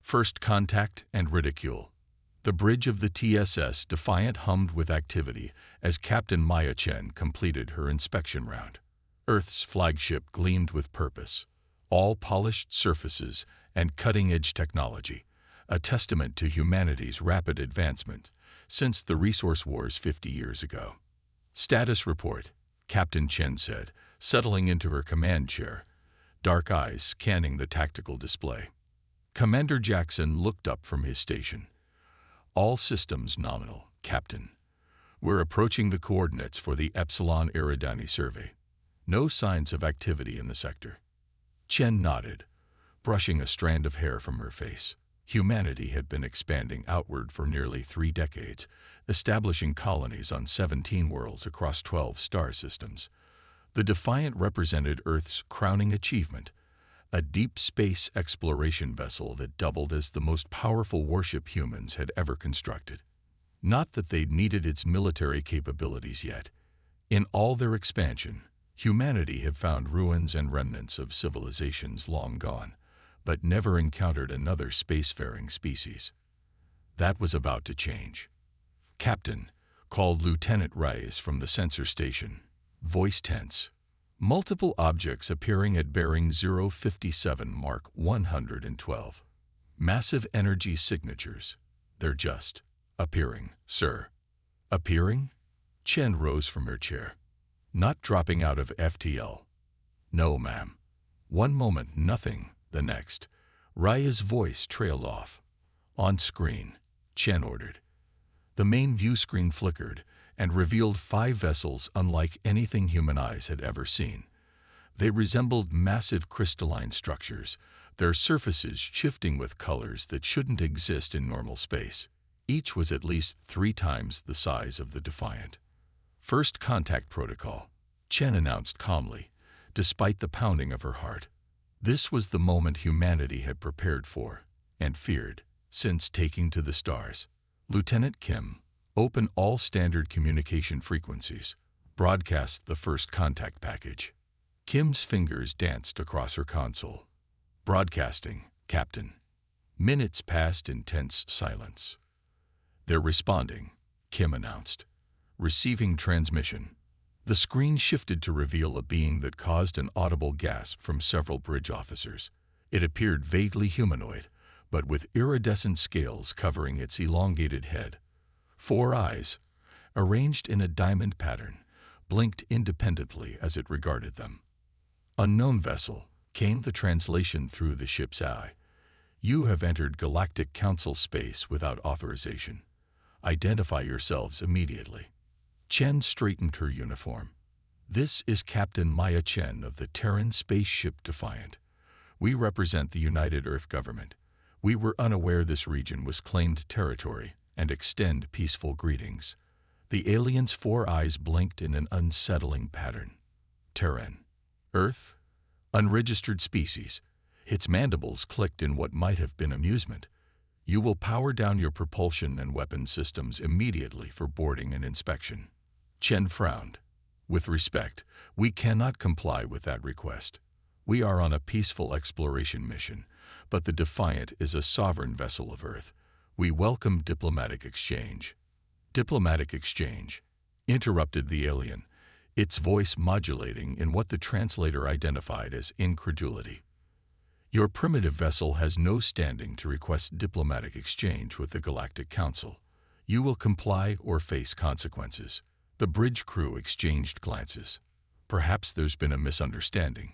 First contact and ridicule. The bridge of the TSS Defiant hummed with activity as Captain Maya Chen completed her inspection round. Earth's flagship gleamed with purpose, all polished surfaces and cutting-edge technology, a testament to humanity's rapid advancement since the resource wars 50 years ago. Status report, Captain Chen said, settling into her command chair, dark eyes scanning the tactical display. Commander Jackson looked up from his station. All systems nominal, Captain. We're approaching the coordinates for the Epsilon Eridani survey. No signs of activity in the sector. Chen nodded, brushing a strand of hair from her face. Humanity had been expanding outward for nearly 3 decades, establishing colonies on 17 worlds across 12 star systems. The Defiant represented Earth's crowning achievement, a deep space exploration vessel that doubled as the most powerful warship humans had ever constructed. Not that they'd needed its military capabilities yet. In all their expansion, humanity had found ruins and remnants of civilizations long gone, but never encountered another spacefaring species. That was about to change. Captain, called Lieutenant Reyes from the sensor station, voice tense. Multiple objects appearing at bearing 057 Mark 112. Massive energy signatures. They're just appearing, sir. Appearing? Chen rose from her chair. Not dropping out of FTL. No, ma'am. One moment, nothing. The next. Raya's voice trailed off. On screen, Chen ordered. The main view screen flickered and revealed 5 vessels unlike anything human eyes had ever seen. They resembled massive crystalline structures, their surfaces shifting with colors that shouldn't exist in normal space. Each was at least 3 times the size of the Defiant. First contact protocol, Chen announced calmly, despite the pounding of her heart. This was the moment humanity had prepared for and feared since taking to the stars. Lieutenant Kim, open all standard communication frequencies. Broadcast the first contact package. Kim's fingers danced across her console. Broadcasting, Captain. Minutes passed in tense silence. They're responding, Kim announced. Receiving transmission. The screen shifted to reveal a being that caused an audible gasp from several bridge officers. It appeared vaguely humanoid, but with iridescent scales covering its elongated head. 4 eyes, arranged in a diamond pattern, blinked independently as it regarded them. Unknown vessel, came the translation through the ship's eye. You have entered Galactic Council space without authorization. Identify yourselves immediately. Chen straightened her uniform. This is Captain Maya Chen of the Terran spaceship Defiant. We represent the United Earth government. We were unaware this region was claimed territory and extend peaceful greetings. The alien's 4 eyes blinked in an unsettling pattern. Terran. Earth? Unregistered species. Its mandibles clicked in what might have been amusement. You will power down your propulsion and weapon systems immediately for boarding and inspection. Chen frowned. With respect, we cannot comply with that request. We are on a peaceful exploration mission, but the Defiant is a sovereign vessel of Earth. We welcome diplomatic exchange. Diplomatic exchange, interrupted the alien, its voice modulating in what the translator identified as incredulity. Your primitive vessel has no standing to request diplomatic exchange with the Galactic Council. You will comply or face consequences. The bridge crew exchanged glances. Perhaps there's been a misunderstanding.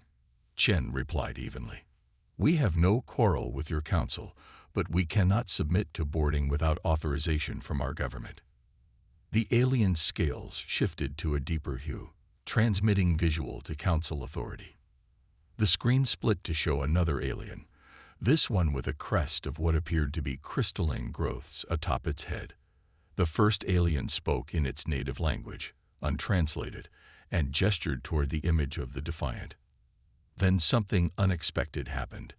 Chen replied evenly. We have no quarrel with your council, but we cannot submit to boarding without authorization from our government. The alien's scales shifted to a deeper hue, transmitting visual to council authority. The screen split to show another alien, this one with a crest of what appeared to be crystalline growths atop its head. The first alien spoke in its native language, untranslated, and gestured toward the image of the Defiant. Then something unexpected happened.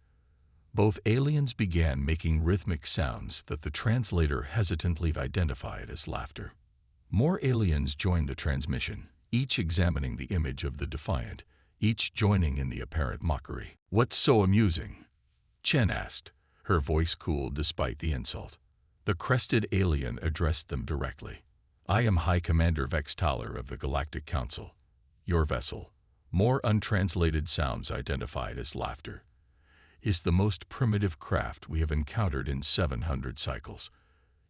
Both aliens began making rhythmic sounds that the translator hesitantly identified as laughter. More aliens joined the transmission, each examining the image of the Defiant, each joining in the apparent mockery. What's so amusing? Chen asked, Her voice cooled despite the insult. The crested alien addressed them directly. "I am High Commander Vex Taller of the Galactic Council. Your vessel," more untranslated sounds identified as laughter, "is the most primitive craft we have encountered in 700 cycles.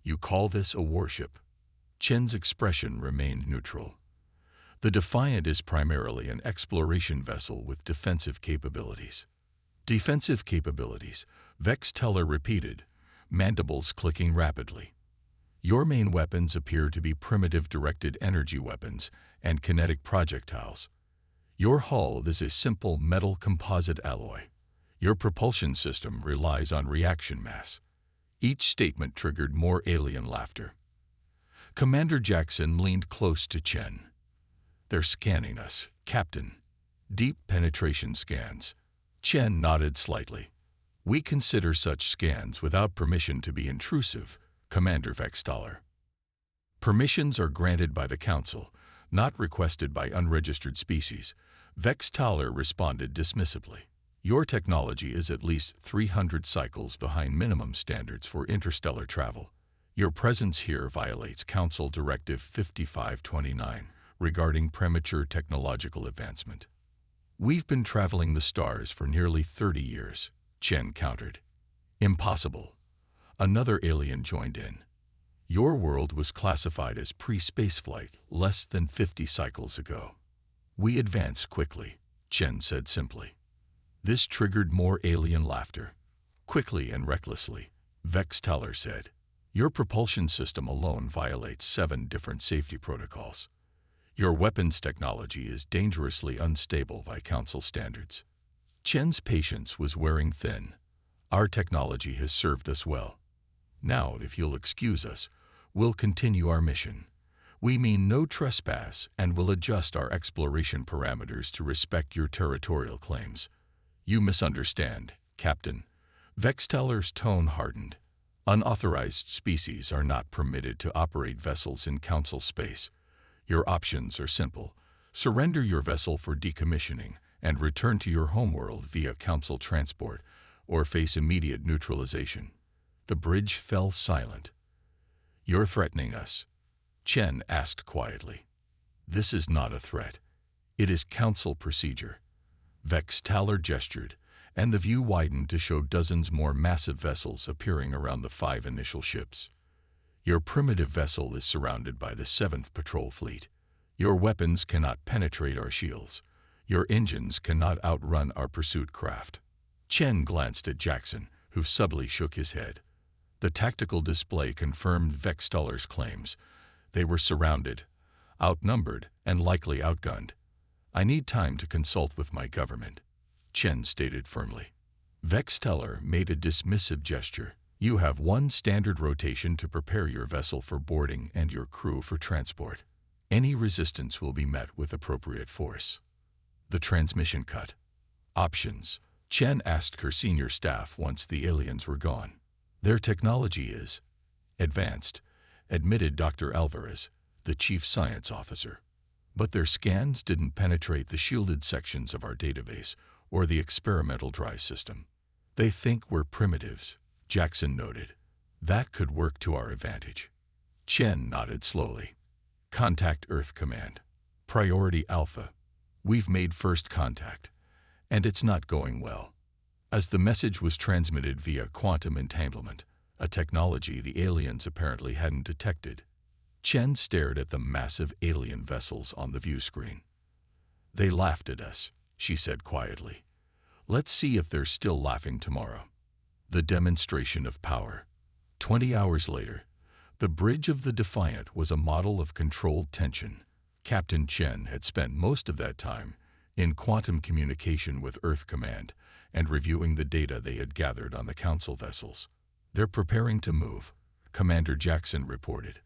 You call this a warship?" Chen's expression remained neutral. "The Defiant is primarily an exploration vessel with defensive capabilities." "Defensive capabilities," Vex Teller repeated, mandibles clicking rapidly. "Your main weapons appear to be primitive directed energy weapons and kinetic projectiles. Your hull is a simple metal composite alloy. Your propulsion system relies on reaction mass." Each statement triggered more alien laughter. Commander Jackson leaned close to Chen. "They're scanning us, Captain. Deep penetration scans." Chen nodded slightly. "We consider such scans without permission to be intrusive, Commander Vex Taller. Permissions are granted by the Council, not requested by unregistered species." Vex Taller responded dismissively. "Your technology is at least 300 cycles behind minimum standards for interstellar travel. Your presence here violates Council Directive 5529 regarding premature technological advancement." "We've been traveling the stars for nearly 30 years, Chen countered. "Impossible." Another alien joined in. "Your world was classified as pre-spaceflight less than 50 cycles ago." "We advance quickly," Chen said simply. This triggered more alien laughter. "Quickly and recklessly," Vex Teller said. "Your propulsion system alone violates 7 different safety protocols. Your weapons technology is dangerously unstable by Council standards." Chen's patience was wearing thin. "Our technology has served us well. Now, if you'll excuse us, we'll continue our mission. We mean no trespass and will adjust our exploration parameters to respect your territorial claims." "You misunderstand, Captain." Vex Teller's tone hardened. "Unauthorized species are not permitted to operate vessels in Council space. Your options are simple. Surrender your vessel for decommissioning and return to your homeworld via Council transport, or face immediate neutralization." The bridge fell silent. "You're threatening us?" Chen asked quietly. "This is not a threat. It is Council procedure." Vex Teller gestured, and the view widened to show dozens more massive vessels appearing around the 5 initial ships. "Your primitive vessel is surrounded by the 7th Patrol Fleet. Your weapons cannot penetrate our shields. Your engines cannot outrun our pursuit craft." Chen glanced at Jackson, who subtly shook his head. The tactical display confirmed Vex Teller's claims. They were surrounded, outnumbered, and likely outgunned. "I need time to consult with my government," Chen stated firmly. Vex Teller made a dismissive gesture. "You have 1 standard rotation to prepare your vessel for boarding and your crew for transport. Any resistance will be met with appropriate force." The transmission cut. "Options?" Chen asked her senior staff once the aliens were gone. "Their technology is advanced," admitted Dr. Alvarez, the chief science officer. "But their scans didn't penetrate the shielded sections of our database or the experimental dry system." "They think we're primitives," Jackson noted. "That could work to our advantage." Chen nodded slowly. "Contact Earth Command. Priority Alpha. We've made first contact, and it's not going well." As the message was transmitted via quantum entanglement, a technology the aliens apparently hadn't detected, Chen stared at the massive alien vessels on the view screen. "They laughed at us," she said quietly. "Let's see if they're still laughing tomorrow." The demonstration of power. 20 hours later, the bridge of the Defiant was a model of controlled tension. Captain Chen had spent most of that time in quantum communication with Earth Command and reviewing the data they had gathered on the Council vessels. "They're preparing to move," Commander Jackson reported.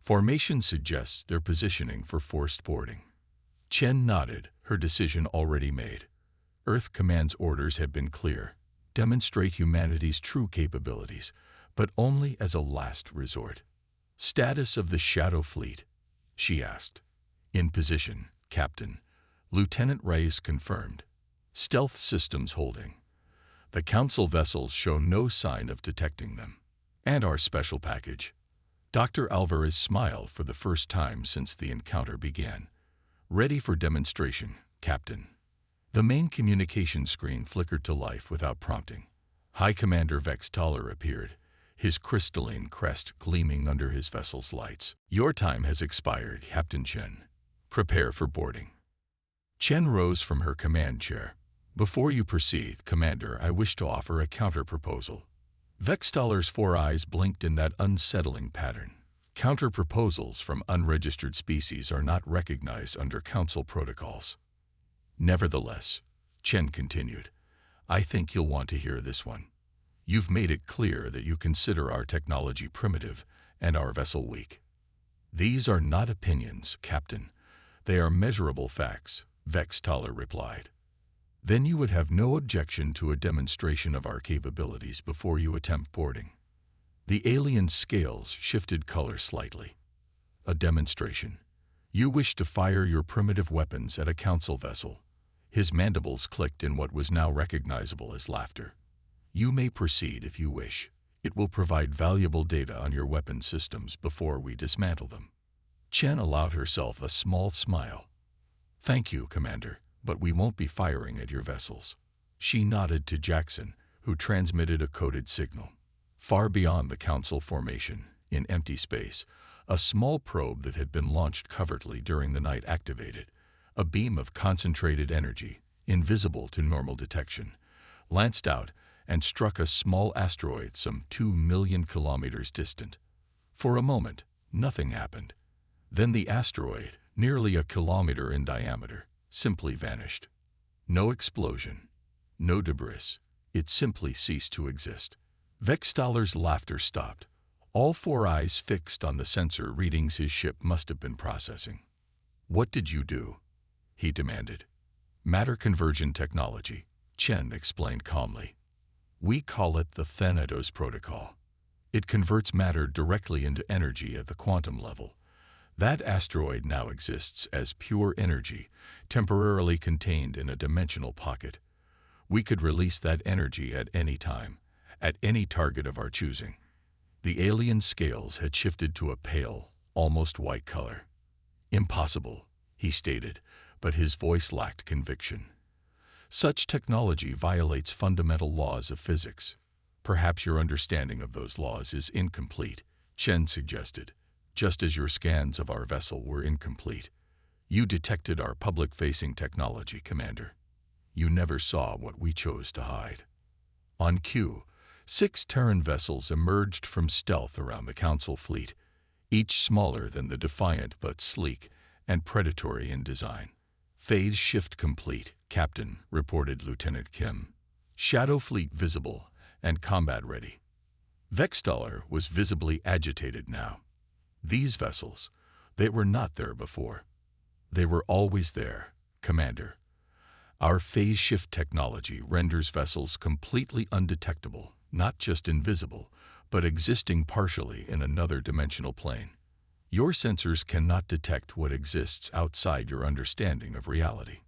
"Formation suggests they're positioning for forced boarding." Chen nodded, her decision already made. Earth Command's orders had been clear. Demonstrate humanity's true capabilities, but only as a last resort. "Status of the Shadow Fleet?" she asked. "In position, Captain." Lieutenant Reyes confirmed. "Stealth systems holding." The Council vessels show no sign of detecting them. And our special package. Dr. Alvarez smiled for the first time since the encounter began. Ready for demonstration, Captain. The main communication screen flickered to life without prompting. High Commander Vex Toller appeared, his crystalline crest gleaming under his vessel's lights. Your time has expired, Captain Chen. Prepare for boarding. Chen rose from her command chair. Before you proceed, Commander, I wish to offer a counter-proposal. Vex Toller's 4 eyes blinked in that unsettling pattern. Counter-proposals from unregistered species are not recognized under Council protocols. Nevertheless, Chen continued, I think you'll want to hear this one. You've made it clear that you consider our technology primitive and our vessel weak. These are not opinions, Captain. They are measurable facts, Vex Toller replied. Then you would have no objection to a demonstration of our capabilities before you attempt boarding. The alien's scales shifted color slightly. A demonstration. You wish to fire your primitive weapons at a Council vessel. His mandibles clicked in what was now recognizable as laughter. You may proceed if you wish. It will provide valuable data on your weapon systems before we dismantle them. Chen allowed herself a small smile. Thank you, Commander, but we won't be firing at your vessels. She nodded to Jackson, who transmitted a coded signal. Far beyond the Council formation, in empty space, a small probe that had been launched covertly during the night activated. A beam of concentrated energy, invisible to normal detection, lanced out and struck a small asteroid some 2 million kilometers distant. For a moment, nothing happened. Then the asteroid, nearly a kilometer in diameter, simply vanished. No explosion, no debris. It simply ceased to exist. Vex Toller's laughter stopped. All 4 eyes fixed on the sensor readings his ship must have been processing. What did you do? He demanded. Matter conversion technology, Chen explained calmly. We call it the Thanatos Protocol. It converts matter directly into energy at the quantum level. That asteroid now exists as pure energy, temporarily contained in a dimensional pocket. We could release that energy at any time, at any target of our choosing. The alien scales had shifted to a pale, almost white color. Impossible, he stated, but his voice lacked conviction. Such technology violates fundamental laws of physics. Perhaps your understanding of those laws is incomplete, Chen suggested, just as your scans of our vessel were incomplete. You detected our public-facing technology, Commander. You never saw what we chose to hide. On cue, 6 Terran vessels emerged from stealth around the Council fleet, each smaller than the Defiant but sleek and predatory in design. Phase shift complete, Captain, reported Lieutenant Kim. Shadow fleet visible and combat ready. Vex Toller was visibly agitated now. These vessels, they were not there before. They were always there, Commander. Our phase shift technology renders vessels completely undetectable, not just invisible, but existing partially in another dimensional plane. Your sensors cannot detect what exists outside your understanding of reality.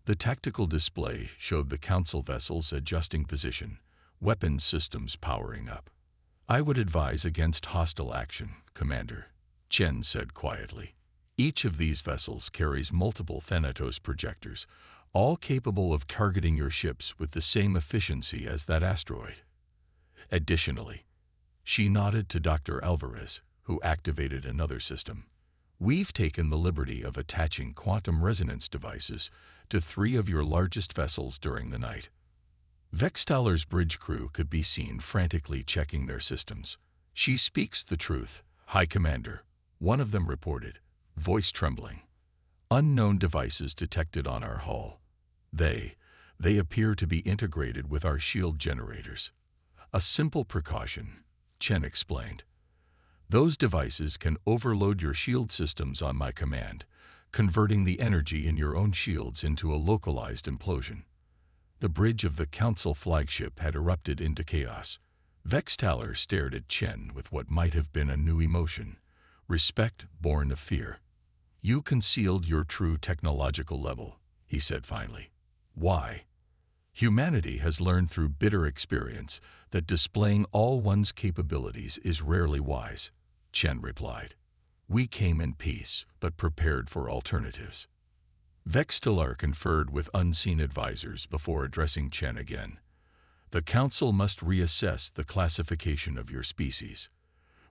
The tactical display showed the Council vessels adjusting position, weapons systems powering up. I would advise against hostile action, Commander, Chen said quietly. Each of these vessels carries multiple Thanatos projectors, all capable of targeting your ships with the same efficiency as that asteroid. Additionally, she nodded to Dr. Alvarez, who activated another system. We've taken the liberty of attaching quantum resonance devices to 3 of your largest vessels during the night. Vex Toller's bridge crew could be seen frantically checking their systems. She speaks the truth, High Commander, one of them reported, voice trembling. Unknown devices detected on our hull. They appear to be integrated with our shield generators. A simple precaution, Chen explained. Those devices can overload your shield systems on my command, converting the energy in your own shields into a localized implosion. The bridge of the Council flagship had erupted into chaos. Vex Toller stared at Chen with what might have been a new emotion, respect born of fear. You concealed your true technological level, he said finally. Why? Humanity has learned through bitter experience that displaying all one's capabilities is rarely wise, Chen replied. We came in peace, but prepared for alternatives. Vextalar conferred with unseen advisors before addressing Chen again. The Council must reassess the classification of your species.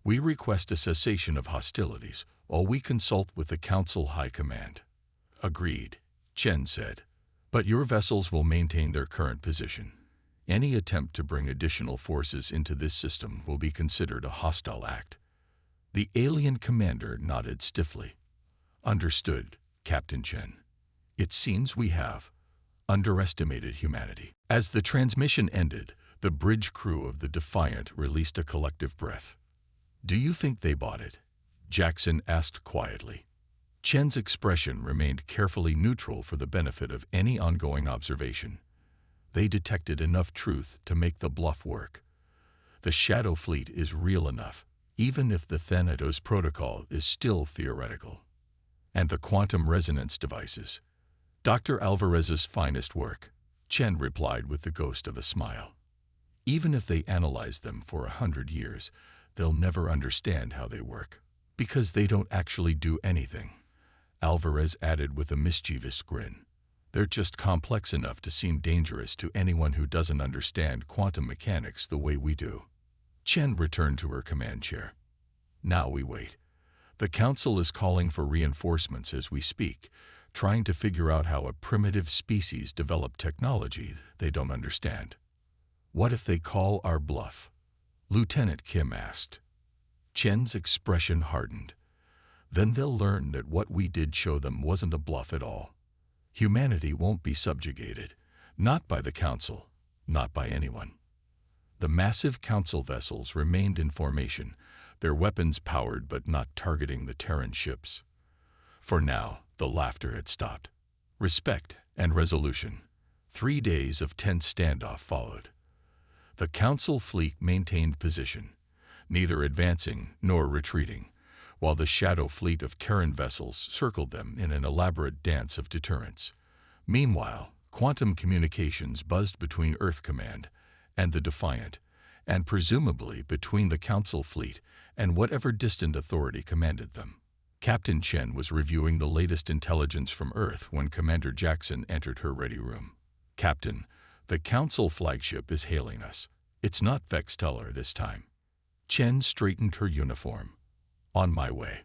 We request a cessation of hostilities while we consult with the Council High Command. Agreed, Chen said. But your vessels will maintain their current position. Any attempt to bring additional forces into this system will be considered a hostile act. The alien commander nodded stiffly. Understood, Captain Chen. It seems we have underestimated humanity. As the transmission ended, the bridge crew of the Defiant released a collective breath. Do you think they bought it? Jackson asked quietly. Chen's expression remained carefully neutral for the benefit of any ongoing observation. They detected enough truth to make the bluff work. The Shadow Fleet is real enough, even if the Thanatos Protocol is still theoretical. And the quantum resonance devices. Dr. Alvarez's finest work, Chen replied with the ghost of a smile. Even if they analyze them for 100 years, they'll never understand how they work, because they don't actually do anything. Alvarez added with a mischievous grin. They're just complex enough to seem dangerous to anyone who doesn't understand quantum mechanics the way we do. Chen returned to her command chair. Now we wait. The Council is calling for reinforcements as we speak, trying to figure out how a primitive species develop technology they don't understand. What if they call our bluff? Lieutenant Kim asked. Chen's expression hardened. Then they'll learn that what we did show them wasn't a bluff at all. Humanity won't be subjugated, not by the Council, not by anyone. The massive Council vessels remained in formation, their weapons powered but not targeting the Terran ships. For now, the laughter had stopped. Respect and resolution. 3 days of tense standoff followed. The Council fleet maintained position, neither advancing nor retreating, while the shadow fleet of Terran vessels circled them in an elaborate dance of deterrence. Meanwhile, quantum communications buzzed between Earth Command and the Defiant, and presumably between the Council fleet and whatever distant authority commanded them. Captain Chen was reviewing the latest intelligence from Earth when Commander Jackson entered her ready room. Captain, the Council flagship is hailing us. It's not Vextalar this time. Chen straightened her uniform. On my way.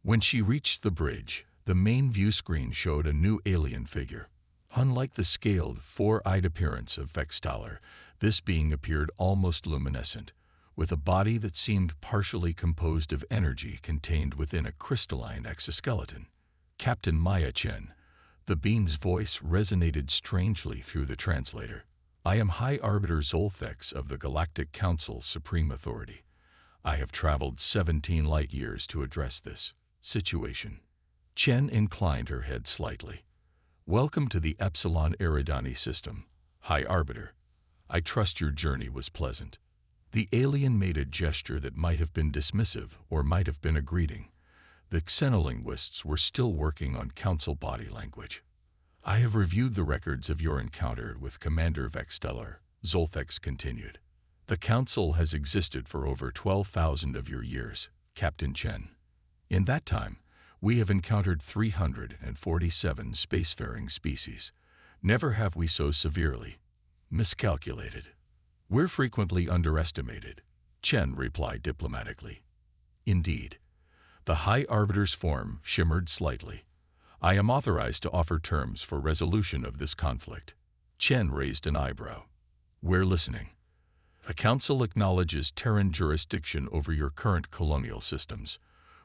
When she reached the bridge, the main view screen showed a new alien figure. Unlike the scaled, four-eyed appearance of Vextalar, this being appeared almost luminescent, with a body that seemed partially composed of energy contained within a crystalline exoskeleton. Captain Maya Chen. The beam's voice resonated strangely through the translator. I am High Arbiter Zolthex of the Galactic Council's Supreme Authority. I have traveled 17 light years to address this situation. Chen inclined her head slightly. Welcome to the Epsilon Eridani system, High Arbiter. I trust your journey was pleasant. The alien made a gesture that might have been dismissive or might have been a greeting. The xenolinguists were still working on Council body language. I have reviewed the records of your encounter with Commander Vextalar, Zolthex continued. The Council has existed for over 12,000 of your years, Captain Chen. In that time, we have encountered 347 spacefaring species. Never have we so severely miscalculated. We're frequently underestimated, Chen replied diplomatically. Indeed. The High Arbiter's form shimmered slightly. I am authorized to offer terms for resolution of this conflict. Chen raised an eyebrow. We're listening. The Council acknowledges Terran jurisdiction over your current colonial systems.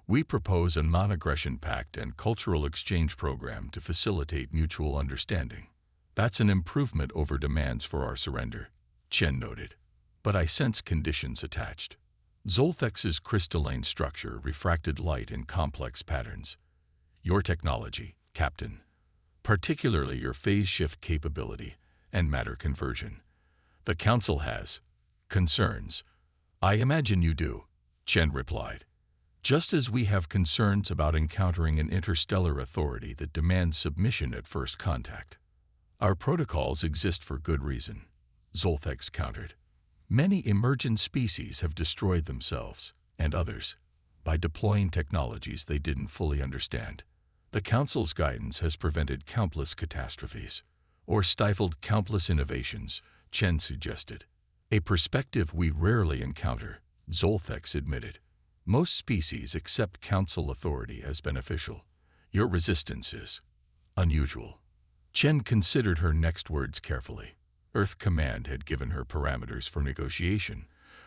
We propose a non-aggression pact and cultural exchange program to facilitate mutual understanding. That's an improvement over demands for our surrender, Chen noted. But I sense conditions attached. Zolthex's crystalline structure refracted light in complex patterns. Your technology, Captain, particularly your phase shift capability and matter conversion. The Council has concerns. I imagine you do, Chen replied. Just as we have concerns about encountering an interstellar authority that demands submission at first contact. Our protocols exist for good reason, Zolthex countered. Many emergent species have destroyed themselves, and others, by deploying technologies they didn't fully understand. The Council's guidance has prevented countless catastrophes, or stifled countless innovations, Chen suggested. A perspective we rarely encounter, Zolthex admitted. Most species accept Council authority as beneficial. Your resistance is unusual. Chen considered her next words carefully. Earth Command had given her parameters for negotiation,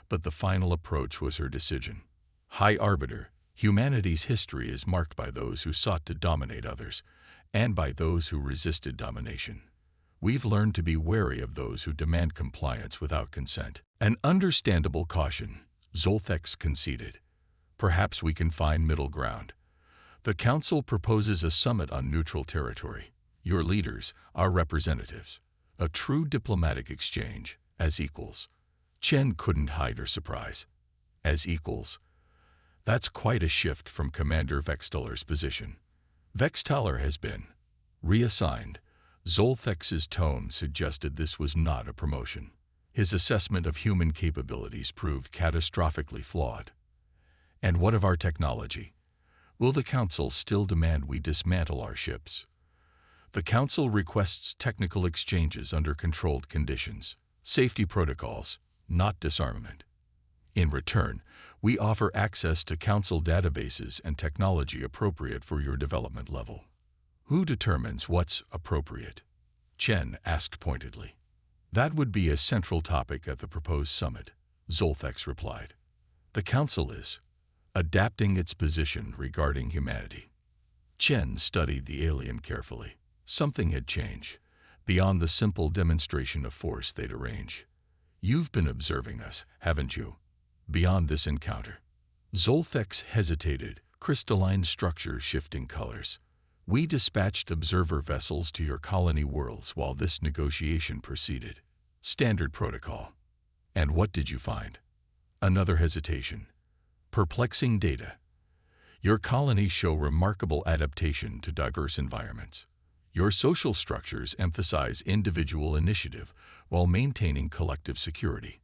but the final approach was her decision. High Arbiter, humanity's history is marked by those who sought to dominate others, and by those who resisted domination. We've learned to be wary of those who demand compliance without consent. An understandable caution, Zolthex conceded. Perhaps we can find middle ground. The Council proposes a summit on neutral territory. Your leaders, our representatives. A true diplomatic exchange, as equals. Chen couldn't hide her surprise. As equals? That's quite a shift from Commander Vextaller's position. Vextaller has been reassigned. Zolthex's tone suggested this was not a promotion. His assessment of human capabilities proved catastrophically flawed. And what of our technology? Will the Council still demand we dismantle our ships? The Council requests technical exchanges under controlled conditions, safety protocols, not disarmament. In return, we offer access to Council databases and technology appropriate for your development level. Who determines what's appropriate? Chen asked pointedly. That would be a central topic at the proposed summit, Zolthex replied. The Council is adapting its position regarding humanity. Chen studied the alien carefully. Something had changed, beyond the simple demonstration of force they'd arrange. You've been observing us, haven't you? Beyond this encounter. Zolthex hesitated, crystalline structures shifting colors. We dispatched observer vessels to your colony worlds while this negotiation proceeded. Standard protocol. And what did you find? Another hesitation. Perplexing data. Your colonies show remarkable adaptation to diverse environments. Your social structures emphasize individual initiative while maintaining collective security.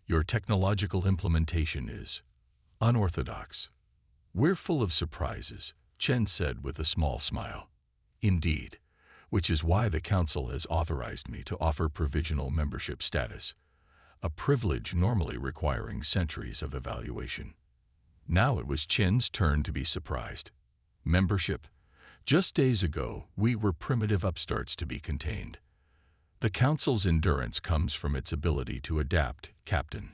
Your technological implementation is unorthodox. We're full of surprises, Chen said with a small smile. Indeed, which is why the Council has authorized me to offer provisional membership status, a privilege normally requiring centuries of evaluation. Now it was Chen's turn to be surprised. Membership? Just days ago, we were primitive upstarts to be contained. The Council's endurance comes from its ability to adapt, Captain.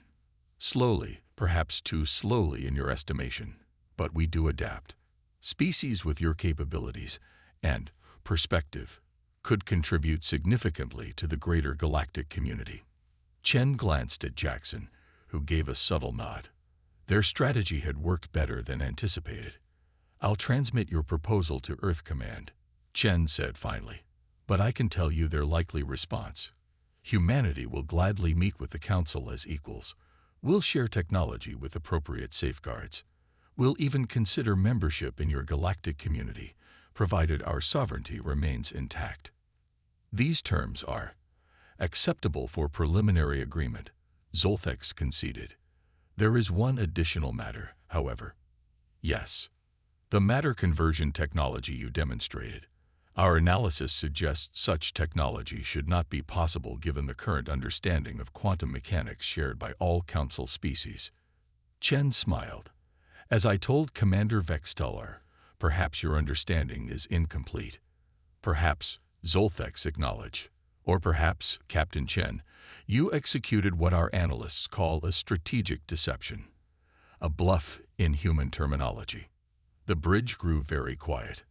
Slowly, perhaps too slowly in your estimation, but we do adapt. Species with your capabilities and perspective could contribute significantly to the greater galactic community. Chen glanced at Jackson, who gave a subtle nod. Their strategy had worked better than anticipated. I'll transmit your proposal to Earth Command, Chen said finally, but I can tell you their likely response. Humanity will gladly meet with the Council as equals. We'll share technology with appropriate safeguards. We'll even consider membership in your galactic community, provided our sovereignty remains intact. These terms are acceptable for preliminary agreement, Zolthex conceded. There is one additional matter, however. Yes. The matter conversion technology you demonstrated. Our analysis suggests such technology should not be possible given the current understanding of quantum mechanics shared by all Council species. Chen smiled. As I told Commander Vextaller, perhaps your understanding is incomplete. Perhaps, Zolthex acknowledged. Or perhaps, Captain Chen, you executed what our analysts call a strategic deception. A bluff in human terminology. The bridge grew very quiet.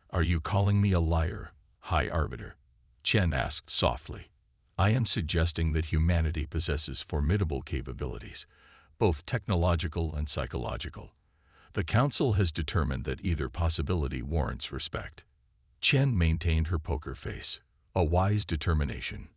Are you calling me a liar, High Arbiter? Chen asked softly. I am suggesting that humanity possesses formidable capabilities, both technological and psychological. The Council has determined that either possibility warrants respect. Chen maintained her poker face, a wise determination.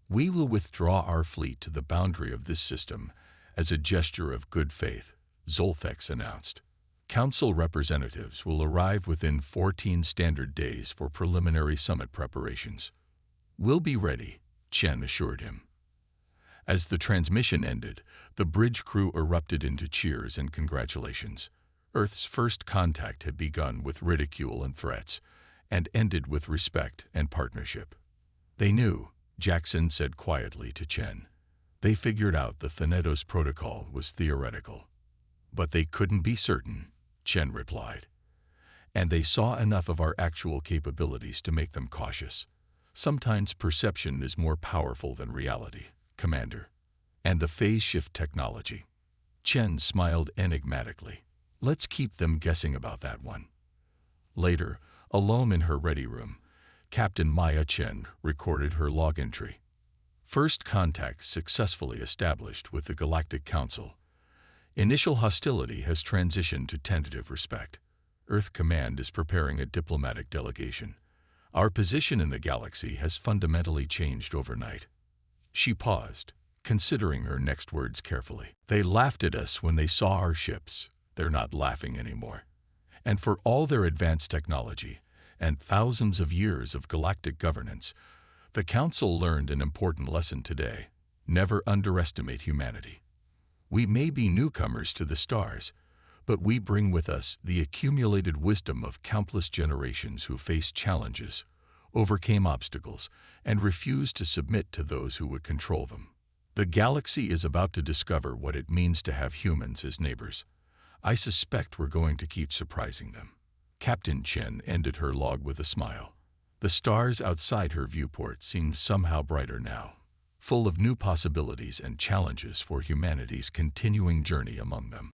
We will withdraw our fleet to the boundary of this system as a gesture of good faith, Zolthex announced. Council representatives will arrive within 14 standard days for preliminary summit preparations. "We'll be ready," Chen assured him. As the transmission ended, the bridge crew erupted into cheers and congratulations. Earth's first contact had begun with ridicule and threats, and ended with respect and partnership. "They knew," Jackson said quietly to Chen. "They figured out the Thanatos Protocol was theoretical. But they couldn't be certain," Chen replied. "And they saw enough of our actual capabilities to make them cautious. Sometimes perception is more powerful than reality, Commander." "And the phase shift technology?" Chen smiled enigmatically. "Let's keep them guessing about that one." Later, alone in her ready room, Captain Maya Chen recorded her log entry. "First contact successfully established with the Galactic Council. Initial hostility has transitioned to tentative respect. Earth Command is preparing a diplomatic delegation. Our position in the galaxy has fundamentally changed overnight." She paused, considering her next words carefully. "They laughed at us when they saw our ships. They're not laughing anymore. And for all their advanced technology and thousands of years of galactic governance, the Council learned an important lesson today: never underestimate humanity. We may be newcomers to the stars, but we bring with us the accumulated wisdom of countless generations who faced challenges, overcame obstacles, and refused to submit to those who would control them. The galaxy is about to discover what it means to have humans as neighbors. I suspect we're going to keep surprising them." Captain Chen ended her log with a smile. The stars outside her viewport seemed somehow brighter now, full of new possibilities and challenges for humanity's continuing journey among them.